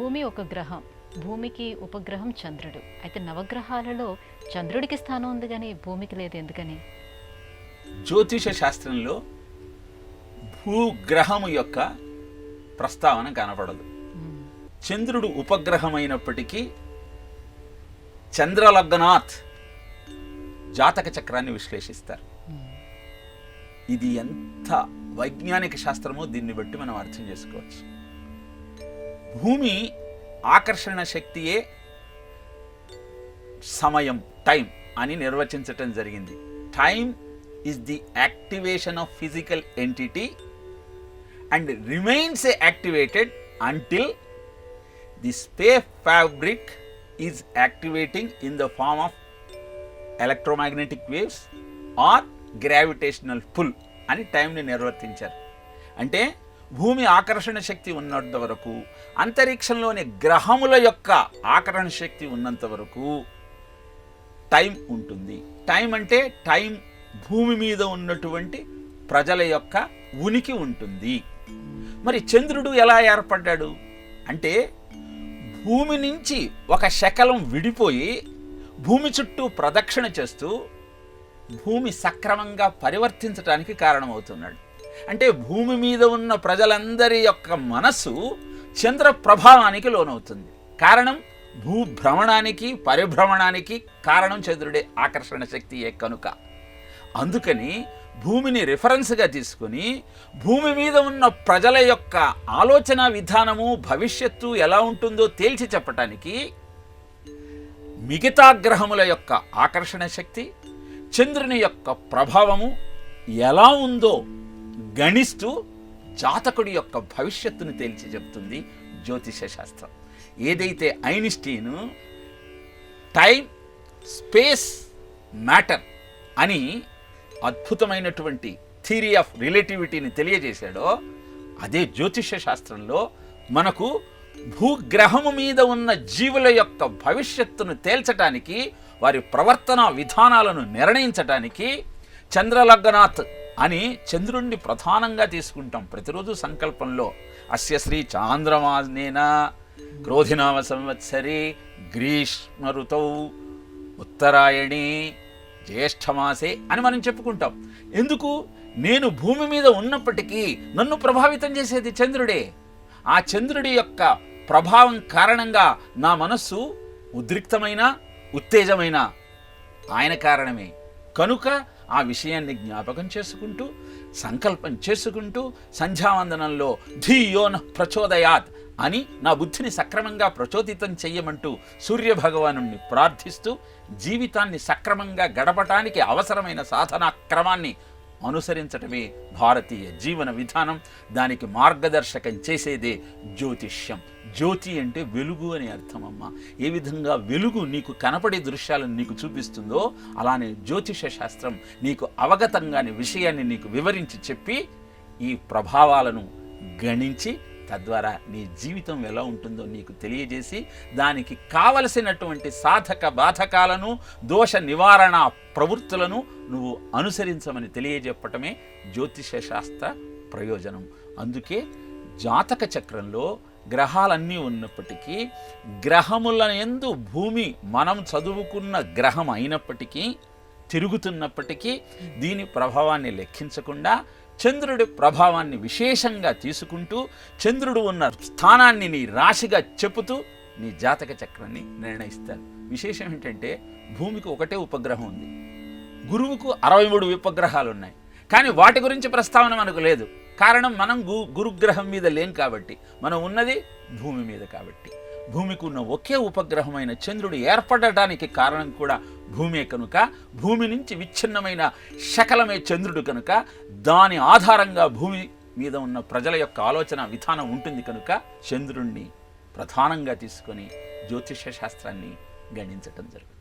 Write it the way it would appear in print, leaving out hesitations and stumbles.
భూమి ఒక గ్రహం, భూమికి ఉపగ్రహం చంద్రుడు. అయితే నవగ్రహాలలో చంద్రుడికి స్థానం ఉంది కానీ భూమికి లేదు, ఎందుకని? జ్యోతిష శాస్త్రంలో భూగ్రహము యొక్క ప్రస్తావన కనపడదు. చంద్రుడు ఉపగ్రహమైనప్పటికీ చంద్రలగ్నాత్ జాతక చక్రాన్ని విశ్లేషిస్తారు. ఇది ఎంత వైజ్ఞానిక శాస్త్రమో దీన్ని బట్టి మనం అర్థం చేసుకోవచ్చు. భూమి ఆకర్షణ శక్తియే సమయం, టైం అని నిర్వచించటం జరిగింది. Time is the activation of physical entity and remains activated until the space fabric is activating in the form of electromagnetic waves or gravitational pull అని టైంని నిర్వర్తించారు. అంటే భూమి ఆకర్షణ శక్తి ఉన్నంత వరకు, అంతరిక్షంలోని గ్రహముల యొక్క ఆకర్షణ శక్తి ఉన్నంత వరకు టైం ఉంటుంది. టైం అంటే టైం భూమి మీద ఉన్నటువంటి ప్రజల యొక్క ఉనికి ఉంటుంది. మరి చంద్రుడు ఎలా ఏర్పడ్డాడు అంటే, భూమి నుంచి ఒక శకలం విడిపోయి భూమి చుట్టూ ప్రదక్షిణ చేస్తూ భూమి సక్రమంగా పరివర్తించడానికి కారణమవుతున్నాడు. అంటే భూమి మీద ఉన్న ప్రజలందరి యొక్క మనస్సు చంద్ర ప్రభావానికి లోనవుతుంది. కారణం భూభ్రమణానికి, పరిభ్రమణానికి కారణం చంద్రుడే ఆకర్షణ శక్తియే కనుక. అందుకని భూమిని రిఫరెన్స్గా తీసుకొని భూమి మీద ఉన్న ప్రజల యొక్క ఆలోచన విధానము, భవిష్యత్తు ఎలా ఉంటుందో తేల్చి చెప్పటానికి మిగతా గ్రహముల యొక్క ఆకర్షణ శక్తి, చంద్రుని యొక్క ప్రభావము ఎలా ఉందో గణిస్తూ జాతకుడి యొక్క భవిష్యత్తును తేల్చి చెప్తుంది జ్యోతిష శాస్త్రం. ఏదైతే ఐన్స్టీన్ టైం, స్పేస్, మ్యాటర్ అని అద్భుతమైనటువంటి థియరీ ఆఫ్ రిలేటివిటీని తెలియజేశాడో, అదే జ్యోతిష శాస్త్రంలో మనకు భూగ్రహము మీద ఉన్న జీవుల యొక్క భవిష్యత్తును తేల్చటానికి, వారి ప్రవర్తన విధానాలను నిర్ణయించటానికి చంద్రలగ్నాత్ అని చంద్రుణ్ణి ప్రధానంగా తీసుకుంటాం ప్రతిరోజు సంకల్పంలో. అస్య శ్రీ చాంద్రమానేన క్రోధినామ సంవత్సరి గ్రీష్మ ఋతౌ ఉత్తరాయణి జ్యేష్ఠమాసే అని మనం చెప్పుకుంటాం. ఎందుకు? నేను భూమి మీద ఉన్నప్పటికీ నన్ను ప్రభావితం చేసేది చంద్రుడే. ఆ చంద్రుడి యొక్క ప్రభావం కారణంగా నా మనస్సు ఉద్రిక్తమైన, ఉత్తేజమైన ఆయన కారణమే. కనుక ఆ విషయాన్ని జ్ఞాపకం చేసుకుంటూ, సంకల్పం చేసుకుంటూ, సంధ్యావందనంలో ధియోన ప్రచోదయాత్ అని నా బుద్ధిని సక్రమంగా ప్రచోదితం చెయ్యమంటూ సూర్యభగవాను ప్రార్థిస్తూ జీవితాన్ని సక్రమంగా గడపటానికి అవసరమైన సాధనా క్రమాన్ని అనుసరించటమే భారతీయ జీవన విధానం. దానికి మార్గదర్శకం చేసేదే జ్యోతిష్యం. జ్యోతి అంటే వెలుగు అని అర్థం అమ్మ. ఏ విధంగా వెలుగు నీకు కనపడే దృశ్యాలను నీకు చూపిస్తుందో, అలానే జ్యోతిష శాస్త్రం నీకు అవగతంగాని విషయాన్ని నీకు వివరించి చెప్పి ఈ ప్రభావాలను గణించి తద్వారా నీ జీవితం ఎలా ఉంటుందో నీకు తెలియజేసి, దానికి కావలసినటువంటి సాధక బాధకాలను, దోష నివారణ ప్రవృత్తులను నువ్వు అనుసరించమని తెలియజెప్పటమే జ్యోతిష శాస్త్ర ప్రయోజనం. అందుకే జాతక చక్రంలో గ్రహాలన్నీ ఉన్నప్పటికీ, గ్రహముల యందు భూమి మనం చదువుకున్న గ్రహం అయినప్పటికీ, తిరుగుతున్నప్పటికీ దీని ప్రభావాన్ని లెక్కించకుండా చంద్రుడి ప్రభావాన్ని విశేషంగా తీసుకుంటూ, చంద్రుడు ఉన్న స్థానాన్ని నీ రాశిగా చెబుతూ నీ జాతక చక్రాన్ని నిర్ణయిస్తారు. విశేషం ఏంటంటే, భూమికి ఒకటే ఉపగ్రహం ఉంది, గురువుకు 63 ఉపగ్రహాలు ఉన్నాయి. కానీ వాటి గురించి ప్రస్తావన మనకు లేదు. కారణం మనం గురుగ్రహం మీద లేం కాబట్టి, మనం ఉన్నది భూమి మీద కాబట్టి. భూమికి ఉన్న ఒకే ఉపగ్రహమైన చంద్రుడు ఏర్పడటానికి కారణం కూడా భూమే కనుక, భూమి నుంచి విచ్ఛిన్నమైన శకలమే చంద్రుడు కనుక, దాని ఆధారంగా భూమి మీద ఉన్న ప్రజల యొక్క ఆలోచన విధానం ఉంటుంది కనుక చంద్రుణ్ణి ప్రధానంగా తీసుకొని జ్యోతిష శాస్త్రాన్ని గణించటం జరుగుతుంది.